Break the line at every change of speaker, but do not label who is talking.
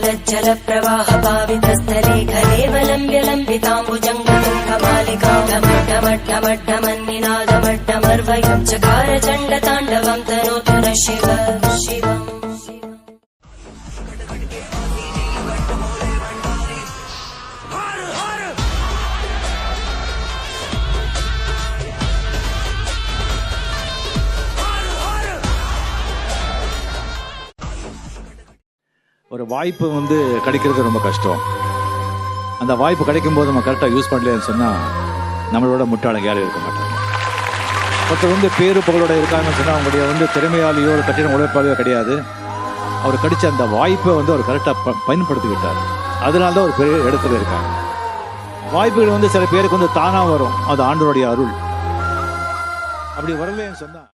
जल प्रवाह पावितस्थले खलेवलम्ब्य लम्बिताम्बुजङ्गतुङ्गमालिकामट्टमट्टमट्टमन्निनादमट्टमर्वयं चकार चण्डताण्डवं तनोतु नः शिव शिवम्
ஒரு வாய்ப்பு கிடைக்கிறது ரொம்ப கஷ்டம். அந்த வாய்ப்பு கிடைக்கும் போது நம்ம கரெக்டாக யூஸ் பண்ணலன்னு சொன்னால் நம்மளோட முட்டாளங்க யாரும் இருக்க மாட்டாங்க. ஒருத்தர் பேரு புகழோட இருக்காங்கன்னு சொன்னால் அவங்களுடைய திறமையாலேயோ ஒரு கட்டின உழைப்பாலேயோ கிடையாது. அவர் கிடைச்ச அந்த வாய்ப்பை அவர் கரெக்டாக பயன்படுத்திக்கிட்டார். அதனால தான் ஒரு பெரிய இடத்துல இருக்காங்க. வாய்ப்புகள் சில பேருக்கு தானாக வரும். அது ஆண்டவருடைய அருள். அப்படி வரலன்னு சொன்னால்